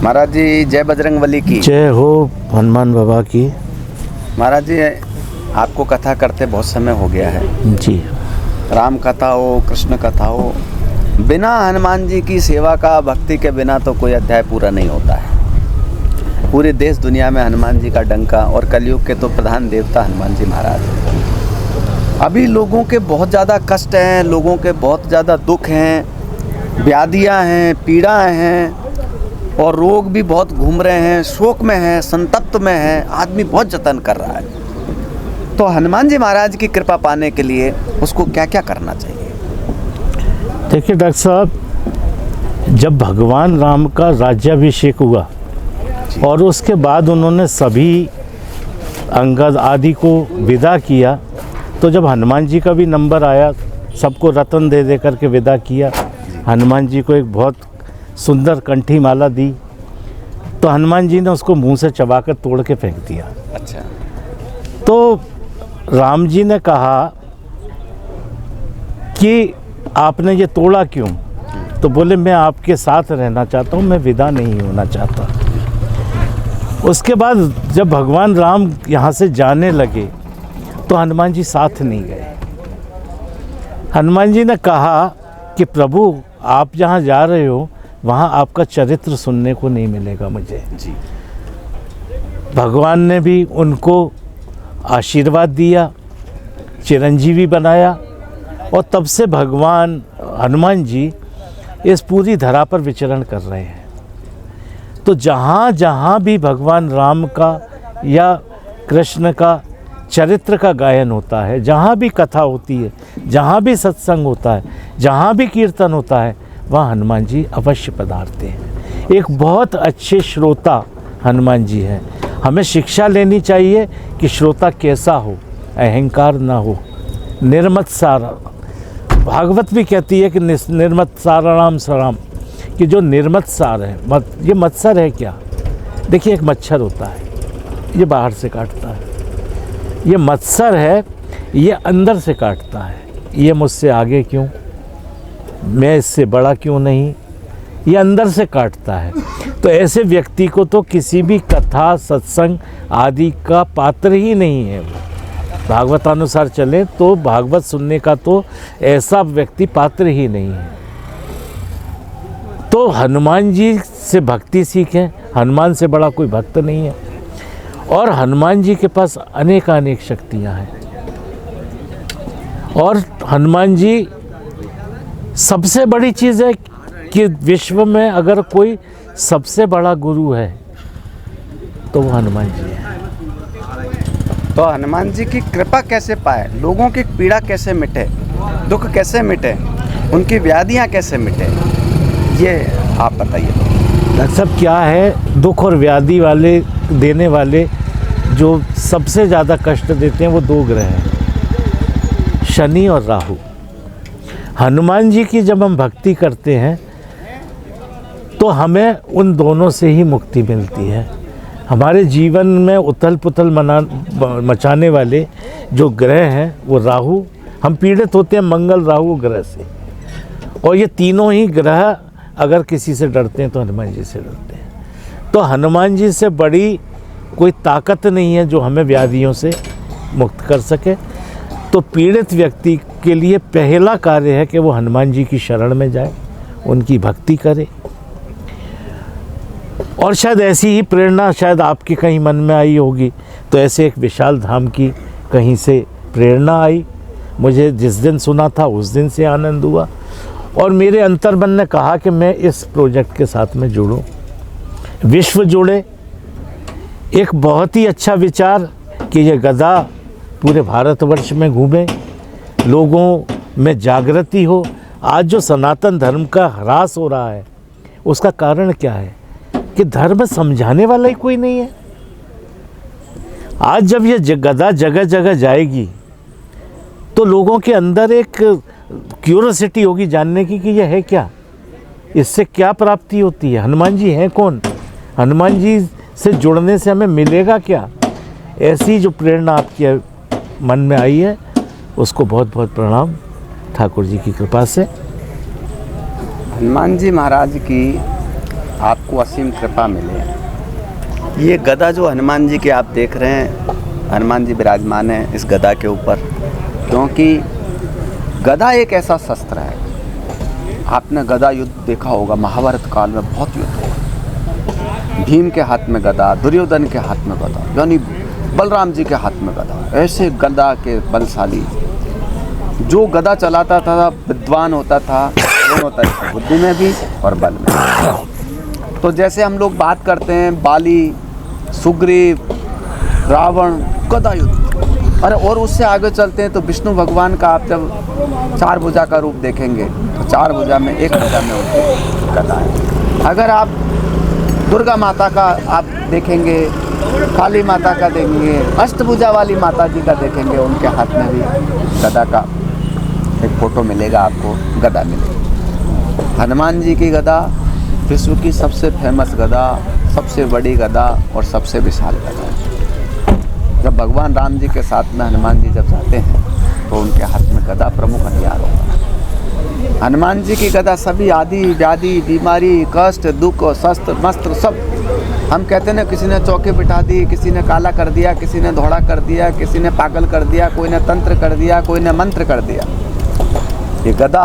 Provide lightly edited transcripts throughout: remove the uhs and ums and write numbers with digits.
महाराज जी जय बजरंगबली की जय हो, हनुमान बाबा की। महाराज जी आपको कथा करते बहुत समय हो गया है जी। राम कथा हो, कृष्ण कथा हो, बिना हनुमान जी की सेवा का, भक्ति के बिना तो कोई अध्याय पूरा नहीं होता है। पूरे देश दुनिया में हनुमान जी का डंका, और कलयुग के तो प्रधान देवता हनुमान जी महाराज। अभी लोगों के बहुत ज़्यादा कष्ट हैं, लोगों के बहुत ज़्यादा दुख हैं, व्याधियाँ हैं, पीड़ाएँ हैं, और रोग भी बहुत घूम रहे हैं, शोक में हैं, संतप्त में हैं, आदमी बहुत जतन कर रहा है। तो हनुमान जी महाराज की कृपा पाने के लिए उसको क्या क्या करना चाहिए? देखिए डॉक्टर साहब, जब भगवान राम का राज्याभिषेक हुआ और उसके बाद उन्होंने सभी अंगद आदि को विदा किया, तो जब हनुमान जी का भी नंबर आया, सबको रत्न दे दे करके विदा किया, हनुमान जी को एक बहुत सुंदर कंठी माला दी, तो हनुमान जी ने उसको मुंह से चबाकर तोड़ के फेंक दिया। अच्छा। तो राम जी ने कहा कि आपने ये तोड़ा क्यों? तो बोले मैं आपके साथ रहना चाहता हूँ, मैं विदा नहीं होना चाहता। उसके बाद जब भगवान राम यहाँ से जाने लगे तो हनुमान जी साथ नहीं गए। हनुमान जी ने कहा कि प्रभु आप जहाँ जा रहे हो वहाँ आपका चरित्र सुनने को नहीं मिलेगा मुझे जी। भगवान ने भी उनको आशीर्वाद दिया, चिरंजीवी बनाया, और तब से भगवान हनुमान जी इस पूरी धरा पर विचरण कर रहे हैं। तो जहाँ जहाँ भी भगवान राम का या कृष्ण का चरित्र का गायन होता है, जहाँ भी कथा होती है, जहाँ भी सत्संग होता है, जहाँ भी कीर्तन होता है, वहाँ हनुमान जी अवश्य पधारते हैं। एक बहुत अच्छे श्रोता हनुमान जी हैं। हमें शिक्षा लेनी चाहिए कि श्रोता कैसा हो, अहंकार ना हो, निर्मत सारा। भागवत भी कहती है कि निर्मत साराणाम सराम, कि जो निर्मत सार है, ये मत्सर है क्या? देखिए, एक मच्छर होता है, ये बाहर से काटता है, ये मत्सर है, ये अंदर से काटता है। ये मुझसे आगे क्यों, मैं इससे बड़ा क्यों नहीं, ये अंदर से काटता है। तो ऐसे व्यक्ति को तो किसी भी कथा सत्संग आदि का पात्र ही नहीं है। वो भागवतानुसार चले तो भागवत सुनने का तो ऐसा व्यक्ति पात्र ही नहीं है। तो हनुमान जी से भक्ति सीखें, हनुमान से बड़ा कोई भक्त नहीं है। और हनुमान जी के पास अनेक शक्तियाँ हैं, और हनुमान जी सबसे बड़ी चीज़ है कि विश्व में अगर कोई सबसे बड़ा गुरु है तो वो हनुमान जी है। तो हनुमान जी की कृपा कैसे पाए, लोगों की पीड़ा कैसे मिटे, दुख कैसे मिटे, उनकी व्याधियाँ कैसे मिटे, ये आप बताइए। डॉक्टर साहब, क्या है, दुख और व्याधि वाले देने वाले जो सबसे ज़्यादा कष्ट देते हैं वो दो ग्रह हैं, शनि और राहु। हनुमान जी की जब हम भक्ति करते हैं तो हमें उन दोनों से ही मुक्ति मिलती है। हमारे जीवन में उथल पुथल मचाने वाले जो ग्रह हैं वो राहु, हम पीड़ित होते हैं मंगल राहु ग्रह से, और ये तीनों ही ग्रह अगर किसी से डरते हैं तो हनुमान जी से डरते हैं। तो हनुमान जी से बड़ी कोई ताकत नहीं है जो हमें व्याधियों से मुक्त कर सके। तो पीड़ित व्यक्ति के लिए पहला कार्य है कि वो हनुमान जी की शरण में जाए, उनकी भक्ति करे। और शायद ऐसी ही प्रेरणा शायद आपके कहीं मन में आई होगी, तो ऐसे एक विशाल धाम की कहीं से प्रेरणा आई। मुझे जिस दिन सुना था उस दिन से आनंद हुआ, और मेरे अंतर्मन ने कहा कि मैं इस प्रोजेक्ट के साथ में जुड़ूं, विश्व जुड़े। एक बहुत ही अच्छा विचार कि ये गदा पूरे भारतवर्ष में घूमे, लोगों में जागृति हो। आज जो सनातन धर्म का ह्रास हो रहा है उसका कारण क्या है कि धर्म समझाने वाला ही कोई नहीं है। आज जब ये गदा जगह जगह जाएगी तो लोगों के अंदर एक क्यूरियोसिटी होगी जानने की कि ये है क्या, इससे क्या प्राप्ति होती है, हनुमान जी हैं कौन, हनुमान जी से जुड़ने से हमें मिलेगा क्या। ऐसी जो प्रेरणा आपके मन में आई है उसको बहुत बहुत प्रणाम ठाकुर जी की कृपा से। हनुमान जी महाराज की आपको असीम कृपा मिले। ये गदा जो हनुमान जी के आप देख रहे हैं, हनुमान जी विराजमान हैं इस गदा के ऊपर, क्योंकि गदा एक ऐसा शस्त्र है। आपने गदा युद्ध देखा होगा, महाभारत काल में बहुत युद्ध हुआ। भीम के हाथ में गदा, दुर्योधन के हाथ में गदा, यानी बलराम जी के हाथ में गदा। ऐसे गदा के बलशाली, जो गदा चलाता था विद्वान होता था, दोनों तरह से, बुद्धि में भी और बल में। तो जैसे हम लोग बात करते हैं बाली, सुग्रीव, रावण, गदा युद्ध, अरे और उससे आगे चलते हैं तो विष्णु भगवान का आप जब 4 भुजा का रूप देखेंगे तो 4 भुजा में 1 भुजा में उनकी गदा है। अगर आप दुर्गा माता का आप देखेंगे, काली माता का देखेंगे, अष्टभुजा वाली माता जी का देखेंगे, उनके हाथ में भी गदा का एक फोटो मिलेगा, आपको गदा मिलेगी। हनुमान जी की गदा विश्व की सबसे फेमस गदा, सबसे बड़ी गदा और सबसे विशाल गदा है। जब भगवान राम जी के साथ में हनुमान जी जब जाते हैं तो उनके हाथ में गदा प्रमुख हथियार होता है। हनुमान जी की गदा सभी आदि व्याधि, बीमारी, कष्ट, दुख, शस्त्र, मस्त्र सब, हम कहते हैं ना, किसी ने चौके बिठा दी, किसी ने काला कर दिया, किसी ने धोड़ा कर दिया, किसी ने पागल कर दिया, कोई ने तंत्र कर दिया, कोई ने मंत्र कर दिया। ये गदा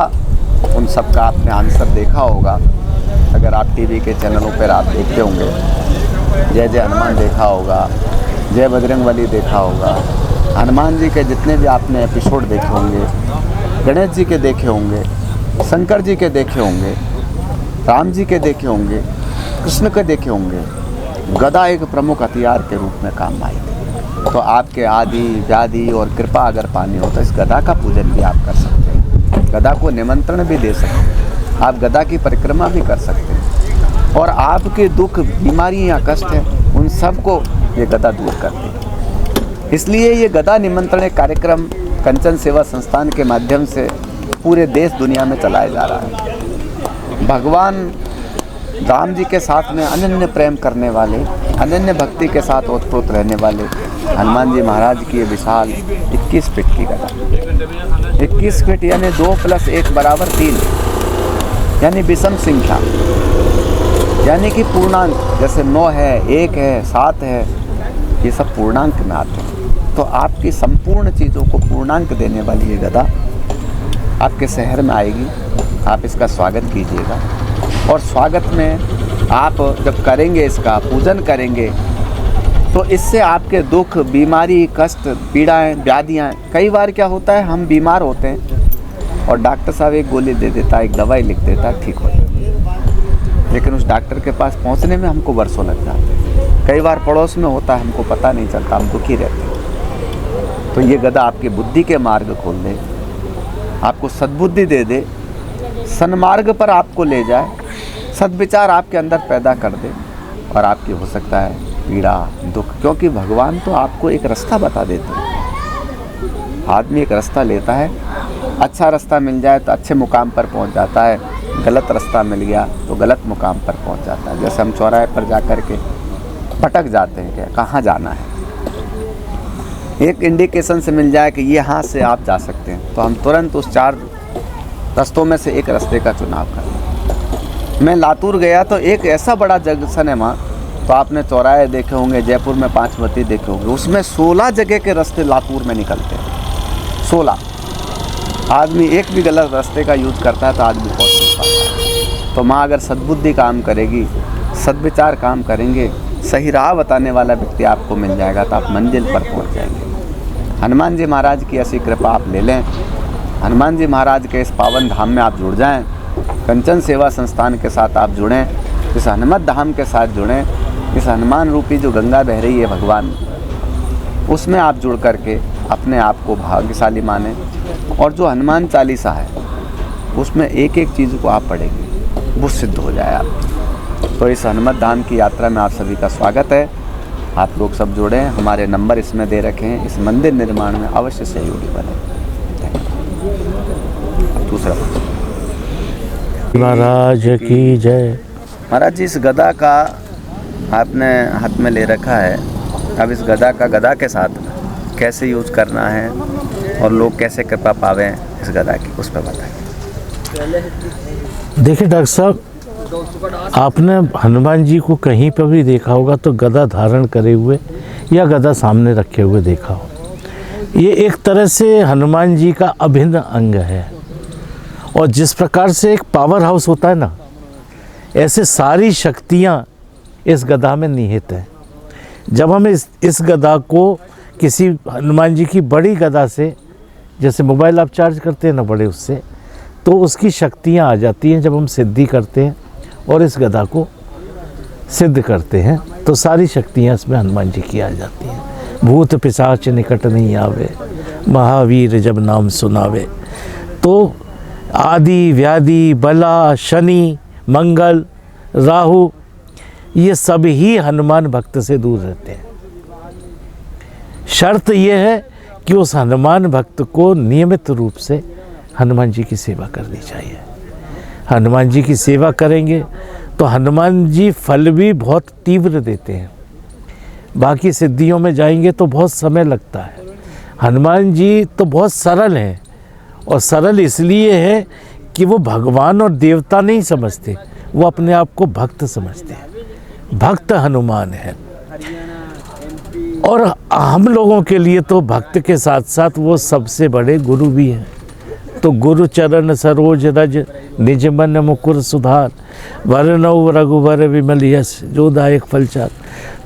उन सब का आपने आंसर देखा होगा। अगर आप टीवी के चैनलों पर आप देखते होंगे, जय जय हनुमान देखा होगा, जय बजरंगबली देखा होगा, हनुमान जी के जितने भी आपने एपिसोड देखे होंगे, गणेश जी के देखे होंगे, शंकर जी के देखे होंगे, राम जी के देखे होंगे, कृष्ण के देखे होंगे, गदा एक प्रमुख हथियार के रूप में काम आई। तो आपके आदि व्याधि और कृपा अगर पानी हो तो इस गदा का पूजन भी आप कर सकते हैं, गदा को निमंत्रण भी दे सकते हैं, आप गदा की परिक्रमा भी कर सकते हैं, और आपके दुख, बीमारी या कष्ट है उन सब को ये गदा दूर करती है। इसलिए ये गदा निमंत्रण एक कार्यक्रम कंचन सेवा संस्थान के माध्यम से पूरे देश दुनिया में चलाया जा रहा है। भगवान राम जी के साथ में अनन्य प्रेम करने वाले, अनन्य भक्ति के साथ ओतप्रोत रहने वाले हनुमान जी महाराज की ये विशाल 21 फीट की गदा, 21 फीट यानी 2 + 1 = 3, यानी विषम संख्या, यानी कि पूर्णांक, जैसे 9 है, 1 है, 7 है, ये सब पूर्णांक में आते हैं। तो आपकी संपूर्ण चीज़ों को पूर्णांक देने वाली ये गदा आपके शहर में आएगी। आप इसका स्वागत कीजिएगा, और स्वागत में आप जब करेंगे, इसका पूजन करेंगे, तो इससे आपके दुख, बीमारी, कष्ट, पीड़ाएँ, व्याधियाँ, कई बार क्या होता है, हम बीमार होते हैं और डॉक्टर साहब एक गोली दे देता है, एक दवाई लिख देता है, ठीक हो जाता है, लेकिन उस डॉक्टर के पास पहुंचने में हमको बरसों लग जाते हैं। कई बार पड़ोस में होता है, हमको पता नहीं चलता, हम दुखी रहते हैं। तो ये गदा आपकी बुद्धि के मार्ग खोल दे, आपको सद्बुद्धि दे दे, सन्मार्ग पर आपको ले जाए, सद्विचार आपके अंदर पैदा कर दे, और आपकी हो सकता है पीड़ा, दुख, क्योंकि भगवान तो आपको एक रास्ता बता देते हैं। आदमी एक रास्ता लेता है, अच्छा रास्ता मिल जाए तो अच्छे मुकाम पर पहुंच जाता है, गलत रास्ता मिल गया तो गलत मुकाम पर पहुंच जाता है। जैसे हम चौराहे पर जा कर के भटक जाते हैं, क्या कहाँ जाना है, एक इंडिकेशन से मिल जाए कि ये यहाँ से आप जा सकते हैं, तो हम तुरंत उस 4 रास्तों में से एक रास्ते का चुनाव करें। मैं लातूर गया तो एक ऐसा बड़ा जंक्शन है वहाँ, तो आपने चौराहे देखे होंगे, जयपुर में 5 बत्ती देखे होंगे, उसमें 16 जगह के रास्ते लातूर में निकलते हैं। 16 आदमी एक भी गलत रास्ते का यूज़ करता है तो आदमी पहुँच नहीं पाता। तो माँ अगर सद्बुद्धि काम करेगी, सद्विचार काम करेंगे, सही राह बताने वाला व्यक्ति आपको मिल जाएगा, तो आप मंजिल पर पहुँच जाएंगे। हनुमान जी महाराज की ऐसी कृपा आप ले लें, हनुमान जी महाराज के इस पावन धाम में आप जुड़ जाएं, कंचन सेवा संस्थान के साथ आप जुड़ें, इस हनुमत धाम के साथ जुड़ें, इस हनुमान रूपी जो गंगा बह रही है भगवान, उसमें आप जुड़ करके अपने आप को भाग्यशाली माने। और जो हनुमान चालीसा है उसमें एक एक चीज़ को आप पढ़ेंगे, वो सिद्ध हो जाए आप। तो इस हनुमत धाम की यात्रा में आप सभी का स्वागत है। आप लोग सब जुड़ें, हमारे नंबर इसमें दे रखे हैं, इस मंदिर निर्माण में अवश्य सहयोगी बने। दूसरा महाराज की जय। महाराज जी, इस गदा का आपने हाथ में ले रखा है, अब इस गदा का गदा के साथ कैसे यूज करना है और लोग कैसे कृपा पावें इस गदा की, उस पर बताएं। देखिए डॉक्टर साहब, आपने हनुमान जी को कहीं पर भी देखा होगा तो गदा धारण करे हुए या गदा सामने रखे हुए देखा हो। ये एक तरह से हनुमान जी का अभिन्न अंग है। और जिस प्रकार से एक पावर हाउस होता है ना, ऐसे सारी शक्तियाँ इस गदा में निहित हैं। जब हम इस गदा को किसी हनुमान जी की बड़ी गदा से, जैसे मोबाइल आप चार्ज करते हैं ना बड़े, उससे तो उसकी शक्तियाँ आ जाती हैं। जब हम सिद्धि करते हैं और इस गदा को सिद्ध करते हैं तो सारी शक्तियाँ इसमें हनुमान जी की आ जाती हैं। भूत पिशाच निकट नहीं आवे, महावीर जब नाम सुनावे। तो आदि व्याधि बला शनि मंगल राहु ये सब ही हनुमान भक्त से दूर रहते हैं। शर्त यह है कि उस हनुमान भक्त को नियमित रूप से हनुमान जी की सेवा करनी चाहिए। हनुमान जी की सेवा करेंगे तो हनुमान जी फल भी बहुत तीव्र देते हैं। बाकी सिद्धियों में जाएंगे तो बहुत समय लगता है। हनुमान जी तो बहुत सरल हैं, और सरल इसलिए है कि वो भगवान और देवता नहीं समझते, वो अपने आप को भक्त समझते हैं। भक्त हनुमान है। और हम लोगों के लिए तो भक्त के साथ साथ वो सबसे बड़े गुरु भी हैं। तो गुरु चरण सरोज रज निज मन मुकुर सुधार, वरनौ रघुवर विमल यश जो दायक फलचार।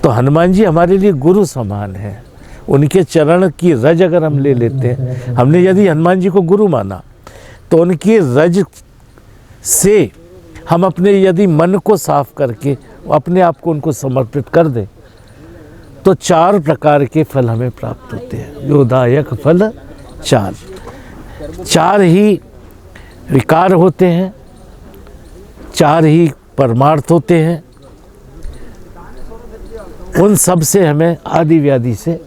तो हनुमान जी हमारे लिए गुरु समान हैं। उनके चरण की रज अगर हम ले लेते हैं, हमने यदि हनुमान जी को गुरु माना तो उनकी रज से हम अपने यदि मन को साफ करके अपने आप को उनको समर्पित कर दें तो 4 प्रकार के फल हमें प्राप्त होते हैं। योदायक फल 4 ही विकार होते हैं, 4 ही परमार्थ होते हैं। उन सब से हमें आदि व्याधि से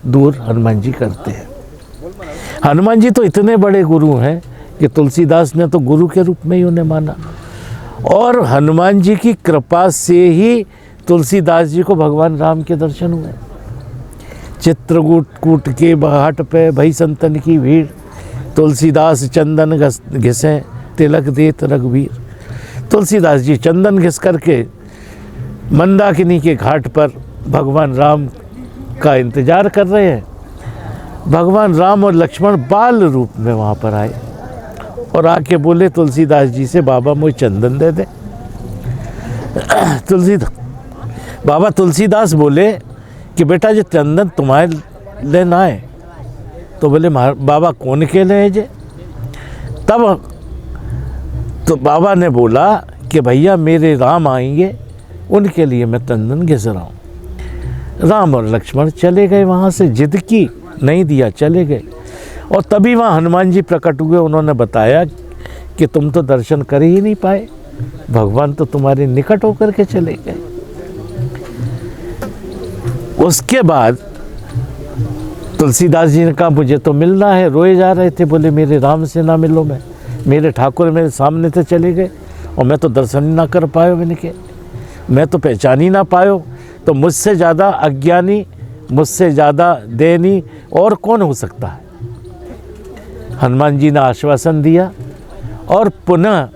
दूर हनुमान जी करते हैं। हनुमान जी तो इतने बड़े गुरु हैं कि तुलसीदास ने तो गुरु के रूप में ही उन्हें माना। और हनुमान जी की कृपा से ही तुलसीदास जी को भगवान राम के दर्शन हुए। चित्रकूट के घाट पे भई संतन की भीड़, तुलसीदास चंदन घिसे तिलक देत रघुवीर। तुलसीदास जी चंदन घिस करके मंदाकिनी के घाट पर भगवान राम का इंतजार कर रहे हैं। भगवान राम और लक्ष्मण बाल रूप में वहाँ पर आए और आके बोले तुलसीदास जी से, बाबा मुझे चंदन दे दे। बाबा तुलसीदास बोले कि बेटा ये चंदन तुम्हारे लेना है। तो बोले बाबा कौन के लिए जे? तब तो बाबा ने बोला कि भैया मेरे राम आएंगे, उनके लिए मैं चंदन घिस रहा हूँ। राम और लक्ष्मण चले गए, वहाँ से जिद की, नहीं दिया, चले गए। और तभी वहाँ हनुमान जी प्रकट हुए। उन्होंने बताया कि तुम तो दर्शन कर ही नहीं पाए, भगवान तो तुम्हारे निकट होकर के चले गए। उसके बाद तुलसीदास जी ने कहा मुझे तो मिलना है। रोए जा रहे थे, बोले मेरे राम से ना मिलो, मैं मेरे ठाकुर मेरे सामने से चले गए और मैं तो दर्शन ही ना कर पायो, मैं तो पहचान ही ना पायो। तो मुझसे ज़्यादा अज्ञानी, मुझसे ज़्यादा देनी और कौन हो सकता है। हनुमान जी ने आश्वासन दिया। और पुनः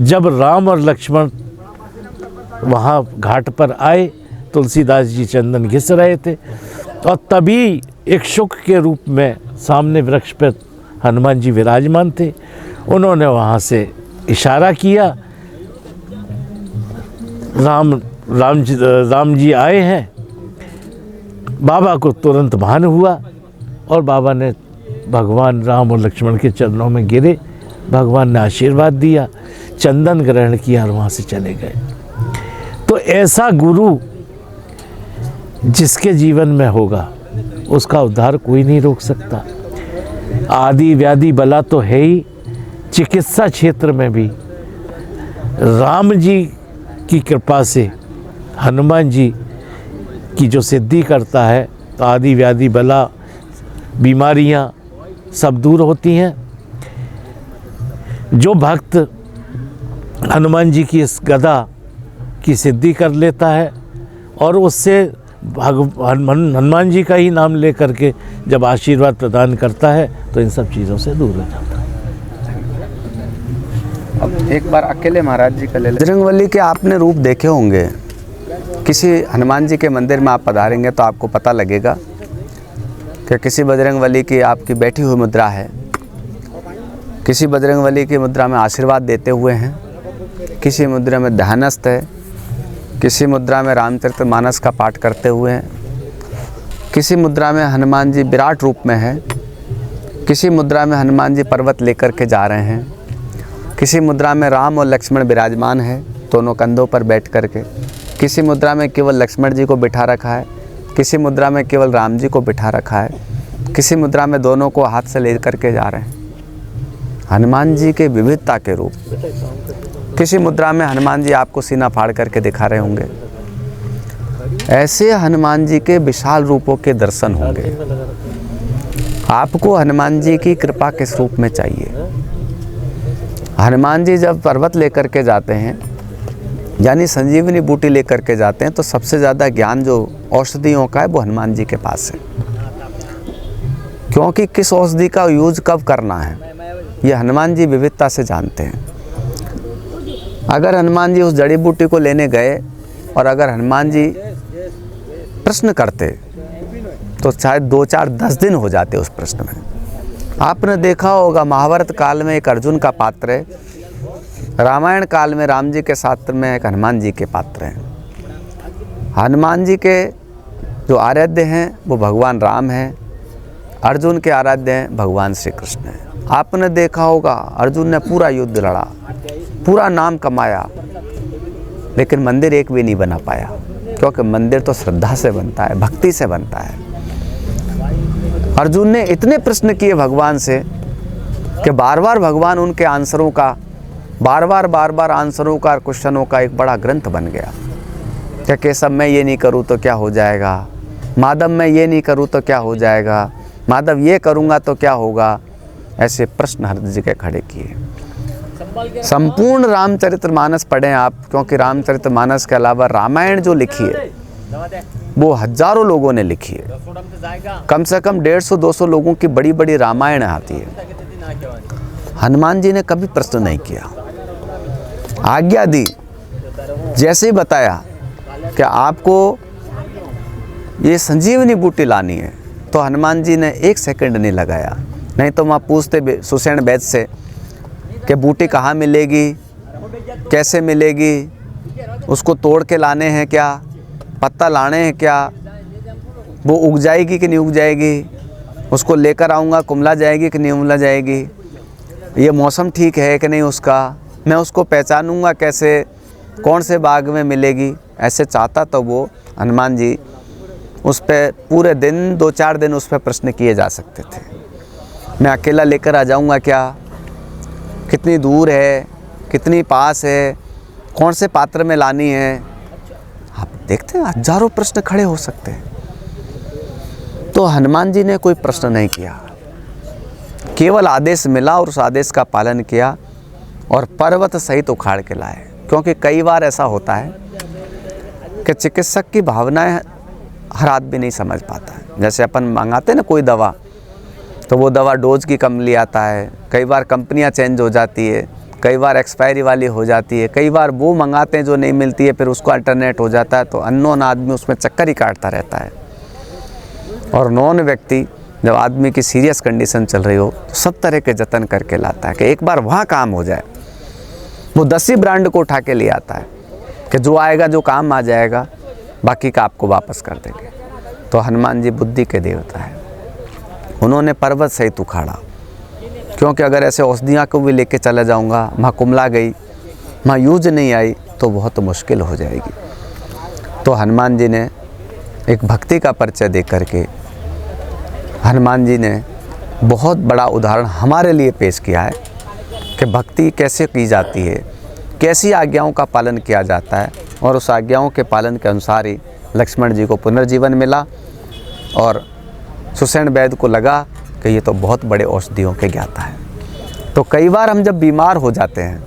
जब राम और लक्ष्मण वहाँ घाट पर आए, तुलसीदास जी चंदन घिस रहे थे और तभी एक शुक के रूप में सामने वृक्ष पर हनुमान जी विराजमान थे। उन्होंने वहाँ से इशारा किया, राम जी आए हैं। बाबा को तुरंत भान हुआ और बाबा ने भगवान राम और लक्ष्मण के चरणों में गिरे। भगवान ने आशीर्वाद दिया, चंदन ग्रहण किया और वहाँ से चले गए। तो ऐसा गुरु जिसके जीवन में होगा उसका उद्धार कोई नहीं रोक सकता। आदि व्याधि बला तो है ही, चिकित्सा क्षेत्र में भी राम जी की कृपा से हनुमान जी की जो सिद्धि करता है तो आदि व्याधि बला बीमारियां सब दूर होती हैं। जो भक्त हनुमान जी की इस गदा की सिद्धि कर लेता है और उससे हनुमान जी का ही नाम ले करके जब आशीर्वाद प्रदान करता है तो इन सब चीज़ों से दूर हो जाता है। अब एक बार अकेले महाराज जी का ले लें। बजरंगबली के आपने रूप देखे होंगे, किसी हनुमान जी के मंदिर में आप पधारेंगे तो आपको पता लगेगा कि किसी बजरंगबली की आपकी बैठी हुई मुद्रा है, किसी बजरंगबली की मुद्रा में आशीर्वाद देते हुए हैं, किसी मुद्रा में ध्यानस्थ है, किसी मुद्रा में रामचरितमानस का पाठ करते हुए हैं, किसी मुद्रा में हनुमान जी विराट रूप में है, किसी मुद्रा में हनुमान जी पर्वत लेकर के जा रहे हैं, किसी मुद्रा में राम और लक्ष्मण विराजमान है दोनों कंधों पर बैठ कर के, किसी मुद्रा में केवल लक्ष्मण जी को बिठा रखा है, किसी मुद्रा में केवल राम जी को बिठा रखा है, किसी मुद्रा में दोनों को हाथ से ले करके जा रहे हैं। हनुमान जी के विविधता के रूप, किसी मुद्रा में हनुमान जी आपको सीना फाड़ करके दिखा रहे होंगे। ऐसे हनुमान जी के विशाल रूपों के दर्शन होंगे। आपको हनुमान जी की कृपा किस रूप में चाहिए? हनुमान जी जब पर्वत लेकर के जाते हैं, यानी संजीवनी बूटी लेकर के जाते हैं, तो सबसे ज़्यादा ज्ञान जो औषधियों का है वो हनुमान जी के पास है, क्योंकि किस औषधि का यूज कब करना है ये हनुमान जी विविधता से जानते हैं। अगर हनुमान जी उस जड़ी बूटी को लेने गए और अगर हनुमान जी प्रश्न करते तो शायद 2, 4, 10 दिन हो जाते उस प्रश्न में। आपने देखा होगा महाभारत काल में एक अर्जुन का पात्र है, रामायण काल में राम जी के साथ में एक हनुमान जी के पात्र हैं। हनुमान जी के जो आराध्य हैं वो भगवान राम हैं, अर्जुन के आराध्य हैं भगवान श्री कृष्ण हैं। आपने देखा होगा अर्जुन ने पूरा युद्ध लड़ा, पूरा नाम कमाया, लेकिन मंदिर एक भी नहीं बना पाया, क्योंकि मंदिर तो श्रद्धा से बनता है, भक्ति से बनता है। अर्जुन ने इतने प्रश्न किए भगवान से कि बार बार भगवान उनके आंसरों का बार बार आंसरों का, क्वेश्चनों का एक बड़ा ग्रंथ बन गया। क्या केशव मैं ये नहीं करूँ तो क्या हो जाएगा, माधव मैं ये नहीं करूँ तो क्या हो जाएगा, माधव ये करूँगा तो क्या होगा, ऐसे प्रश्न हर जगह खड़े किए। संपूर्ण रामचरितमानस पढ़ें आप, क्योंकि रामचरितमानस के अलावा रामायण जो लिखी है वो हजारों लोगों ने लिखी है। कम से कम 150-200 लोगों की बड़ी बड़ी रामायण आती है। हनुमान जी ने कभी प्रश्न नहीं किया, आज्ञा दी, जैसे ही बताया कि आपको ये संजीवनी बूटी लानी है तो हनुमान जी ने 1 सेकंड नहीं लगाया। नहीं तो वहाँ पूछते सुषेण वैद्य से कि बूटी कहाँ मिलेगी, कैसे मिलेगी, उसको तोड़ के लाने हैं क्या, पत्ता लाने हैं क्या, वो उग जाएगी कि नहीं उग जाएगी, उसको लेकर आऊँगा कुमला जाएगी कि नहीं कुमला जाएगी, ये मौसम ठीक है कि नहीं उसका, मैं उसको पहचानूँगा कैसे, कौन से बाग में मिलेगी। ऐसे चाहता तो वो हनुमान जी उस पर पूरे दिन 2-4 दिन उस पर प्रश्न किए जा सकते थे। मैं अकेला लेकर आ जाऊँगा क्या, कितनी दूर है, कितनी पास है, कौन से पात्र में लानी है। आप देखते हैं हजारों प्रश्न खड़े हो सकते हैं। तो हनुमान जी ने कोई प्रश्न नहीं किया, केवल आदेश मिला और उस आदेश का पालन किया और पर्वत सहित उखाड़ के लाए। क्योंकि कई बार ऐसा होता है कि चिकित्सक की भावनाएं हर आदमी नहीं समझ पाता है। जैसे अपन मंगाते ना कोई दवा, तो वो दवा डोज की कम ले आता है, कई बार कंपनियां चेंज हो जाती है, कई बार एक्सपायरी वाली हो जाती है, कई बार वो मंगाते हैं जो नहीं मिलती है, फिर उसको अल्टरनेट हो जाता है, तो अननोन आदमी उसमें चक्कर ही काटता रहता है। और नॉन व्यक्ति जब आदमी की सीरियस कंडीशन चल रही हो तो सब तरह के जतन करके लाता है कि एक बार वहाँ काम हो जाए। वो 10 ही ब्रांड को उठा के ले आता है कि जो आएगा, जो काम आ जाएगा, बाकी का आपको वापस कर देंगे। तो हनुमान जी बुद्धि के देवता है, उन्होंने पर्वत सहित उखाड़ा। क्योंकि अगर ऐसे औषधियाँ को भी लेके चला जाऊँगा, वहाँ कुमला गई, वहाँ यूज नहीं आई तो बहुत मुश्किल हो जाएगी। तो हनुमान जी ने एक भक्ति का परिचय दे करके हनुमान जी ने बहुत बड़ा उदाहरण हमारे लिए पेश किया है कि भक्ति कैसे की जाती है, कैसी आज्ञाओं का पालन किया जाता है। और उस आज्ञाओं के पालन के अनुसार ही लक्ष्मण जी को पुनर्जीवन मिला और सुषेण वैद्य को लगा कि ये तो बहुत बड़े औषधियों के ज्ञाता है। तो कई बार हम जब बीमार हो जाते हैं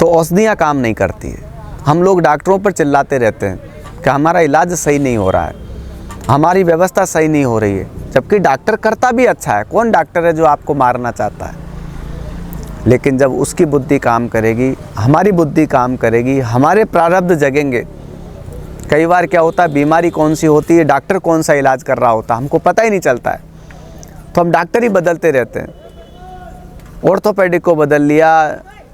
तो औषधियाँ काम नहीं करती है। हम लोग डॉक्टरों पर चिल्लाते रहते हैं कि हमारा इलाज सही नहीं हो रहा है, हमारी व्यवस्था सही नहीं हो रही है, जबकि डॉक्टर करता भी अच्छा है। कौन डॉक्टर है जो आपको मारना चाहता है? लेकिन जब उसकी बुद्धि काम करेगी, हमारी बुद्धि काम करेगी, हमारे प्रारब्ध जगेंगे। कई बार क्या होता है, बीमारी कौन सी होती है, डॉक्टर कौन सा इलाज कर रहा होता है, हमको पता ही नहीं चलता है, तो हम डॉक्टर ही बदलते रहते हैं। ऑर्थोपेडिक को बदल लिया,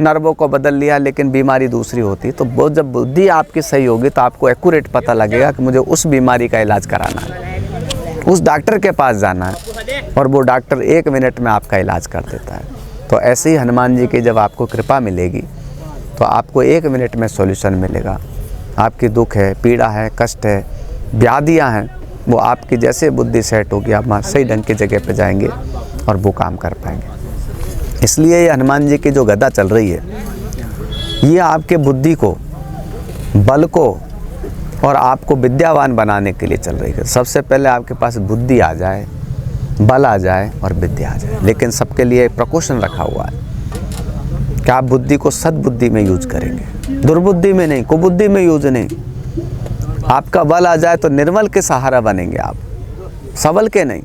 नर्वों को बदल लिया, लेकिन बीमारी दूसरी होती है। तो वो जब बुद्धि आपकी सही होगी तो आपको एक्यूरेट पता लगेगा कि मुझे उस बीमारी का इलाज कराना है, उस डॉक्टर के पास जाना है, और वो डॉक्टर 1 मिनट में आपका इलाज कर देता है। तो ऐसे ही हनुमान जी की जब आपको कृपा मिलेगी तो आपको 1 मिनट में सॉल्यूशन मिलेगा। आपकी दुख है, पीड़ा है, कष्ट है, व्याधियाँ हैं, वो आपकी जैसे बुद्धि सेट होगी आप वहाँ सही ढंग की जगह पे जाएंगे और वो काम कर पाएंगे। इसलिए ये हनुमान जी की जो गदा चल रही है, ये आपके बुद्धि को, बल को और आपको विद्यावान बनाने के लिए चल रही है। सबसे पहले आपके पास बुद्धि आ जाए, बल आ जाए और विद्या आ जाए। लेकिन सबके लिए एक प्रकोशन रखा हुआ है कि आप बुद्धि को सद्बुद्धि में यूज करेंगे, दुर्बुद्धि में नहीं, कुबुद्धि में यूज नहीं। आपका बल आ जाए तो निर्बल के सहारा बनेंगे आप, सबल के नहीं।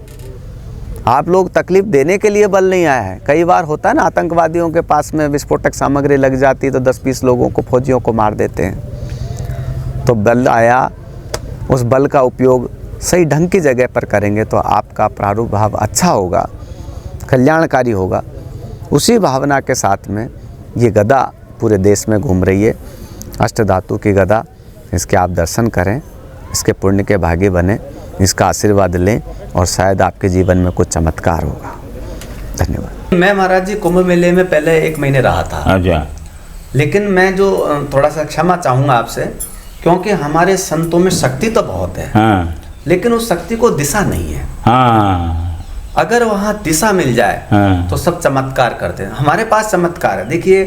आप लोग तकलीफ देने के लिए बल नहीं आया है। कई बार होता है ना, आतंकवादियों के पास में विस्फोटक सामग्री लग जाती है तो 10-20 लोगों को, फौजियों को मार देते हैं। तो बल आया, उस बल का उपयोग सही ढंग की जगह पर करेंगे तो आपका प्रादुर्भाव अच्छा होगा, कल्याणकारी होगा। उसी भावना के साथ में ये गदा पूरे देश में घूम रही है, अष्टधातु की गदा। इसके आप दर्शन करें, इसके पुण्य के भागी बने, इसका आशीर्वाद लें और शायद आपके जीवन में कुछ चमत्कार होगा। धन्यवाद। मैं महाराज जी कुंभ मेले में पहले 1 महीने रहा था। अच्छा। लेकिन मैं जो थोड़ा सा क्षमा चाहूँगा आपसे, क्योंकि हमारे संतों में शक्ति तो बहुत है, हाँ। लेकिन उस शक्ति को दिशा नहीं है। हाँ। अगर वहाँ दिशा मिल जाए हाँ। तो सब चमत्कार करते हैं। हमारे पास चमत्कार है। देखिए,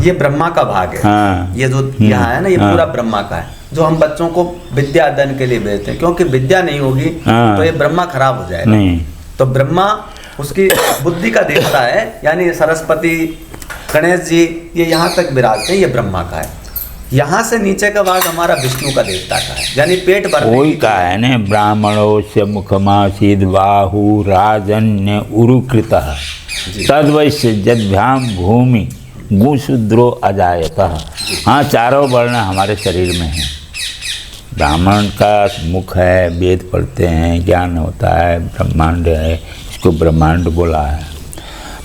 ये ब्रह्मा का भाग है। हाँ। ये जो यहाँ है ना, ये पूरा ब्रह्मा का है, जो हम बच्चों को विद्या अध्ययन के लिए भेजते हैं। क्योंकि विद्या नहीं होगी तो ये ब्रह्मा खराब हो जाएगा। नहीं। तो ब्रह्मा उसकी बुद्धि का देवता है, यानी सरस्वती, गणेश जी, ये यहाँ तक विराजते हैं, ये ब्रह्मा का है। यहाँ से नीचे का भाग हमारा विष्णु का देवता का है, यानी पेट भरने वही का है न, ब्राह्मणों से मुखमासीद बाहु राजन्य उरुकृतः तद्वैश्य जद्भ्याम भूमि गुशूद्रो अजायतः। हाँ, चारों वर्ण हमारे शरीर में हैं। ब्राह्मण का मुख है, वेद पढ़ते हैं, ज्ञान होता है, ब्रह्मांड है, इसको ब्रह्मांड बोला है।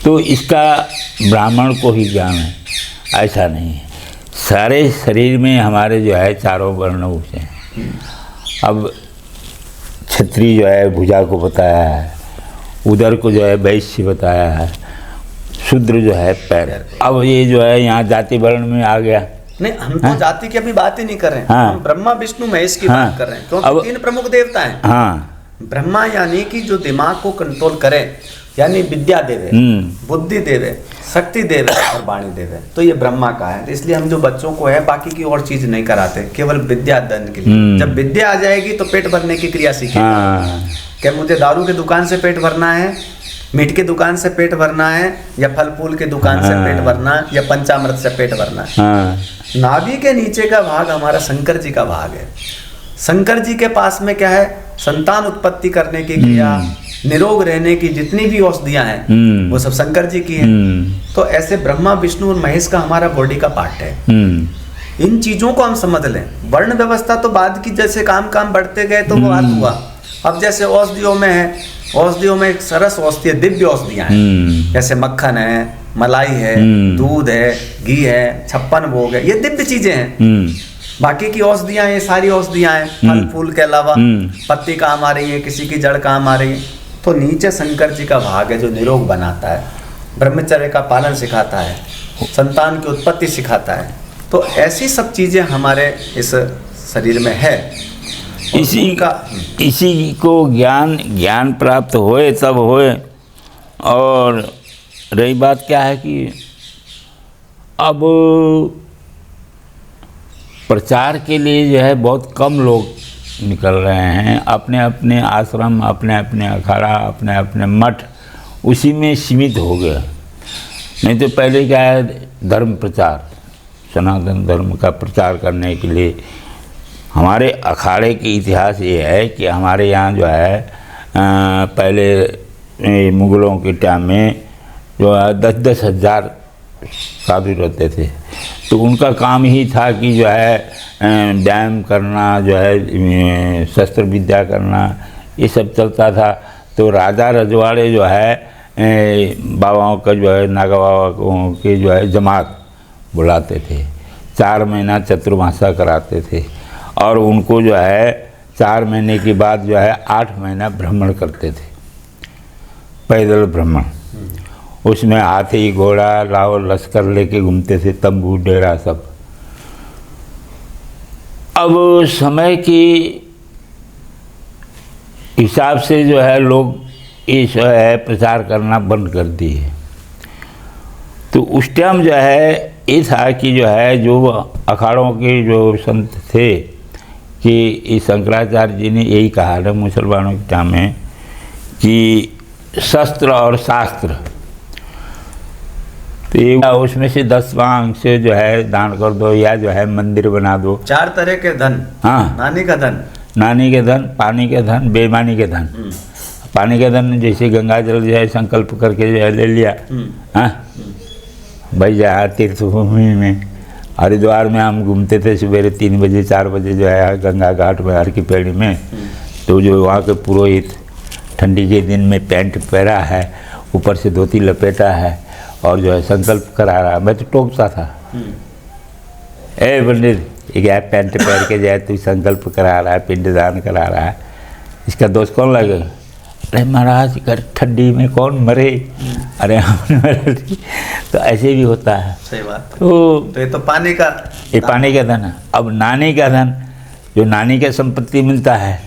तो इसका ब्राह्मण को ही ज्ञान है, ऐसा नहीं है। सारे शरीर में हमारे जो है चारों वर्ण होते हैं। अब क्षत्रिय जो है भुजा को बताया है, उदर को जो है वैश्य बताया है, शूद्र जो है पैर। अब ये जो है यहाँ जाति वर्ण में आ गया। नहीं, हम तो जाति की अभी बात ही नहीं कर रहे हैं। हाँ। हम ब्रह्मा विष्णु महेश की हाँ। बात कर रहे हैं, क्योंकि 3 प्रमुख देवता हैं। हाँ। ब्रह्मा यानी कि जो दिमाग को कंट्रोल करे, यानी विद्या देवे, बुद्धि देवे, शक्ति देवे और वाणी देवे, तो ये ब्रह्मा का है। इसलिए हम जो बच्चों को है बाकी की और चीज नहीं कराते, केवल विद्या अध्ययन के लिए। जब विद्या आ जाएगी तो पेट भरने की क्रिया सीखेगा। क्या मुझे दारू की दुकान से पेट भरना है, मीट की दुकान से पेट भरना है, या फल फूल की दुकान से पेट भरना है, या पंचामृत से पेट भरना है? नाभि के नीचे का भाग हमारा शंकर जी का भाग है। शंकर जी के पास में क्या है? संतान उत्पत्ति करने की क्रिया, निरोग रहने की जितनी भी औषधियां हैं वो सब शंकर जी की हैं। तो ऐसे ब्रह्मा विष्णु और महेश का हमारा बॉडी का पार्ट है। इन चीजों को हम समझ लें। वर्ण व्यवस्था तो बाद की, जैसे काम बढ़ते गए तो वो बात हुआ। अब जैसे औषधियों में है, औषधियों में एक सरस औषधि है, दिव्य औषधियां हैं, जैसे मक्खन है, मलाई है, दूध है, घी है, 56 भोग है, ये दिव्य चीजें हैं। बाकी की औषधियां, ये सारी औषधियां हैं, फल फूल के अलावा पत्ती काम आ रही है, किसी की जड़ काम आ रही है। तो नीचे शंकर जी का भाग है जो निरोग बनाता है, ब्रह्मचर्य का पालन सिखाता है, संतान की उत्पत्ति सिखाता है। तो ऐसी सब चीजें हमारे इस शरीर में है। इसी को ज्ञान प्राप्त होए तब होए। और रही बात क्या है कि अब प्रचार के लिए जो है बहुत कम लोग निकल रहे हैं। अपने अपने आश्रम, अपने अपने अखाड़ा, अपने अपने मठ, उसी में सीमित हो गया। नहीं तो पहले क्या है, धर्म प्रचार, सनातन धर्म का प्रचार करने के लिए हमारे अखाड़े की इतिहास ये है कि हमारे यहाँ जो है पहले मुग़लों के टाइम में जो है 10-10 हज़ार साधु रहते थे। तो उनका काम ही था कि जो है व्यायाम करना, जो है शस्त्र विद्या करना, ये सब चलता था। तो राजा रजवाड़े जो है बाबाओं का जो है नागा बाबा के जो है जमात बुलाते थे, 4 महीना चतुर्मासा कराते थे और उनको जो है 4 महीने के बाद जो है 8 महीना भ्रमण करते थे, पैदल भ्रमण। उसमें हाथी घोड़ा लाओ लश्कर लेके घूमते थे, तंबू डेरा सब। अब समय की हिसाब से जो है लोग इस है प्रचार करना बंद कर दिए। तो उस टाइम जो है ये था कि जो है जो अखाड़ों के जो संत थे कि शंकराचार्य जी ने यही कहा था मुसलमानों के टाइम में कि शस्त्र और शास्त्र, तो उसमें से 10वां अंश से जो है दान कर दो या जो है मंदिर बना दो। 4 तरह के धन। हाँ, नानी का धन, नानी के धन, पानी के धन, बेईमानी के धन। पानी के धन जैसे गंगा जल जो है संकल्प करके जो है ले लिया। हाँ भाई, जहाँ तीर्थभूमि में हरिद्वार में हम घूमते थे सवेरे 3 बजे 4 बजे जो है गंगा घाट में हर की पेड़ी में, तो जो वहाँ के पुरोहित ठंडी के दिन में पैंट पहरा है, ऊपर से धोती लपेटा है और जो है संकल्प करा रहा। मैं तो टोकता था, ए पंडित ये क्या पैंट पहन के जाए तू संकल्प करा रहा है, पिंडदान करा रहा है, इसका दोष कौन लगेगा? अरे महाराज कर ठंडी में कौन मरे, अरे हमने तो ऐसे भी होता है। सही बात। तो ये तो पानी का, ये पानी का धन है। अब नानी का धन, जो नानी का संपत्ति मिलता है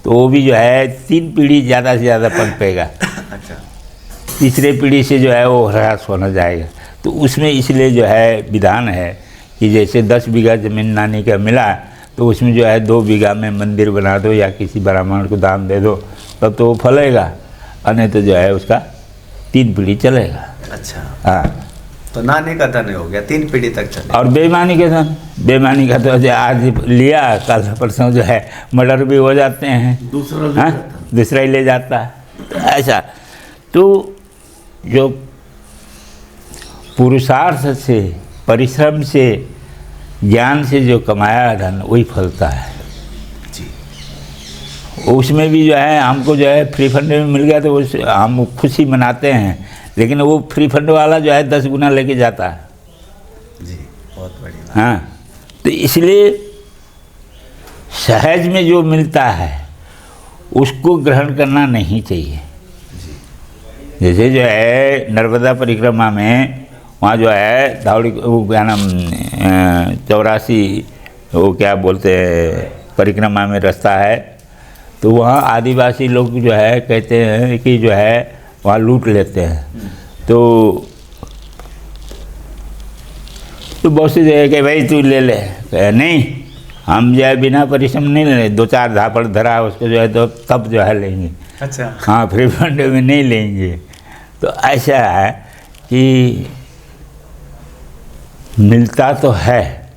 तो वो भी जो है 3 पीढ़ी ज़्यादा से ज़्यादा पनपेगा। अच्छा। तीसरे पीढ़ी से जो है वो ह्रास होना जाएगा। तो उसमें इसलिए जो है विधान है कि जैसे 10 बीघा ज़मीन नानी का मिला तो उसमें जो है 2 बीघा में मंदिर बना दो या किसी ब्राह्मण को दान दे दो, तब तो वो फलेगा, और नहीं तो जो है उसका 3 पीढ़ी चलेगा। अच्छा। हाँ, तो नानी का धन हो गया, 3 पीढ़ी तक चले। और बेईमानी के धन, बेईमानी का तो जो आज लिया कल परसों जो है मर्डर भी हो जाते हैं, दूसरा ही ले जाता है। तो ऐसा तो जो पुरुषार्थ से, परिश्रम से, ज्ञान से जो कमाया धन वही फलता है। उसमें भी जो है हमको जो है फ्री फंड में मिल गया तो उस हम खुशी मनाते हैं, लेकिन वो फ्री फंड वाला जो है 10 गुना लेके जाता है। जी, बहुत बढ़िया। हाँ, तो इसलिए सहज में जो मिलता है उसको ग्रहण करना नहीं चाहिए। जैसे जो है नर्मदा परिक्रमा में वहाँ जो है धावड़ी वो क्या नाम 84 वो क्या बोलते हैं परिक्रमा में रास्ता है, तो वहाँ आदिवासी लोग जो है कहते हैं कि जो है वहाँ लूट लेते हैं। तो बहुत सी जगह कि भाई तू ले ले, नहीं हम जो है बिना परिश्रम नहीं ले, 2-4 धापड़ धरा उसको जो है तो तब जो है लेंगे। अच्छा। हाँ, फ्री फंड में नहीं लेंगे। तो ऐसा है कि मिलता तो है,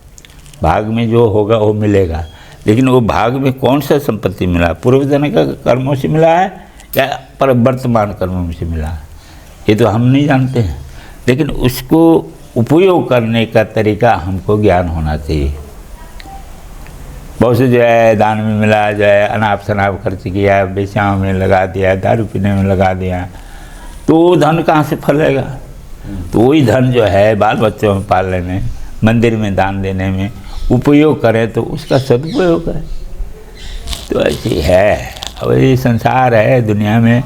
भाग में जो होगा वो मिलेगा, लेकिन वो भाग में कौन सा संपत्ति मिला, पूर्वजन्म का कर्मों से मिला है या पर वर्तमान कर्मों से मिला है, ये तो हम नहीं जानते हैं। लेकिन उसको उपयोग करने का तरीका हमको ज्ञान होना चाहिए। बहुत से जो है दान में मिला, जो है अनाप शनाप खर्च किया, बेचाओं में लगा दिया, दारू पीने में लगा दिया, तो वो धन कहाँ से फलेगा? तो वही धन जो है बाल बच्चों में पालने में, मंदिर में दान देने में उपयोग करें तो उसका सदुपयोग करें। तो ऐसी है, अब ये संसार है, दुनिया में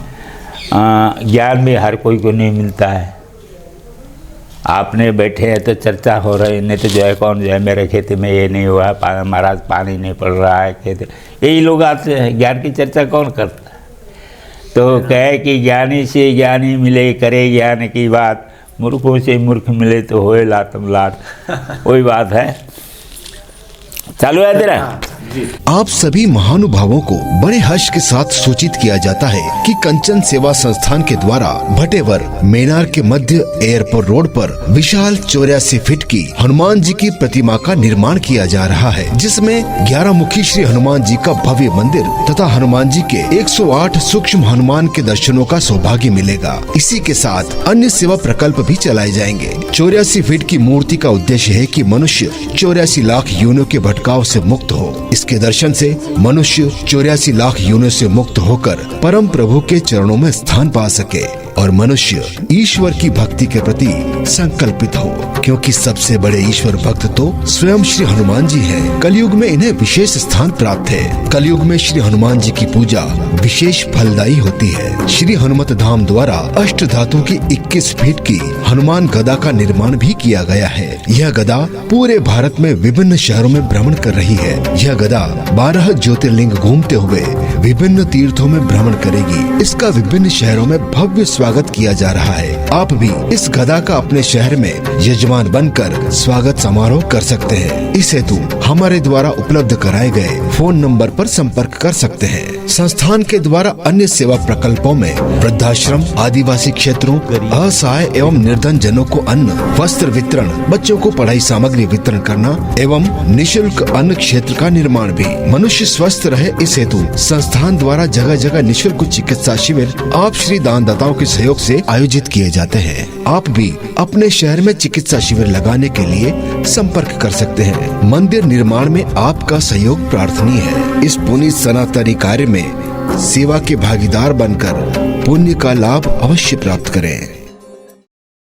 ज्ञान भी हर कोई को नहीं मिलता है। आपने बैठे हैं तो चर्चा हो रही है, नहीं तो जो है कौन जो है मेरे खेती में ये नहीं हुआ, महाराज पानी नहीं पड़ रहा है, खेत, यही लोग आते हैं। ज्ञान की चर्चा कौन करता है? तो कहे कि ज्ञानी से ज्ञानी मिले करे ज्ञान की बात, मूर्खों से मूर्ख मिले तो होए लातम लात। वही बात है। चालू है तेरा? आप सभी महानुभावों को बड़े हर्ष के साथ सूचित किया जाता है कि कंचन सेवा संस्थान के द्वारा भटेवर मेनार के मध्य एयरपोर्ट रोड पर विशाल 84 फीट की हनुमान जी की प्रतिमा का निर्माण किया जा रहा है, जिसमें 11 मुखी श्री हनुमान जी का भव्य मंदिर तथा हनुमान जी के 108 सूक्ष्म हनुमान के दर्शनों का सौभाग्य मिलेगा। इसी के साथ अन्य सेवा प्रकल्प भी चलाए जाएंगे। 84 फीट की मूर्ति का उद्देश्य है कि मनुष्य 84 लाख योनियों के भटकाव से मुक्त हो। इसके दर्शन से मनुष्य 84 लाख योनियों से मुक्त होकर परम प्रभु के चरणों में स्थान पा सके और मनुष्य ईश्वर की भक्ति के प्रति संकल्पित हो, क्योंकि सबसे बड़े ईश्वर भक्त तो स्वयं श्री हनुमान जी हैं। कलयुग में इन्हें विशेष स्थान प्राप्त है। कलयुग में श्री हनुमान जी की पूजा विशेष फलदायी होती है। श्री हनुमत धाम द्वारा अष्ट धातु की 21 फीट की हनुमान गदा का निर्माण भी किया गया है। यह गदा पूरे भारत में विभिन्न शहरों में भ्रमण कर रही है। यह गदा 12 ज्योतिर्लिंग घूमते हुए विभिन्न तीर्थों में भ्रमण करेगी। इसका विभिन्न शहरों में भव्य स्वागत किया जा रहा है। आप भी इस गदा का अपने शहर में यजमान बनकर स्वागत समारोह कर सकते हैं। इस हेतु हमारे द्वारा उपलब्ध कराए गए फोन नंबर पर संपर्क कर सकते हैं। संस्थान के द्वारा अन्य सेवा प्रकल्पों में वृद्धाश्रम, आदिवासी क्षेत्रों, असहाय एवं निर्धन जनों को अन्न, वस्त्र वितरण, बच्चों को पढ़ाई सामग्री वितरण करना एवं निःशुल्क अन्न क्षेत्र का निर्माण भी। मनुष्य स्वस्थ रहे, इस हेतु संस्थान द्वारा जगह जगह निःशुल्क चिकित्सा शिविर आप श्री दानदाताओं के सहयोग से आयोजित किए जाते हैं। आप भी अपने शहर में चिकित्सा शिविर लगाने के लिए संपर्क कर सकते हैं। मंदिर निर्माण में आपका सहयोग प्रार्थनीय है। इस पुनीत सनातनी कार्य में सेवा के भागीदार बनकर पुण्य का लाभ अवश्य प्राप्त करें।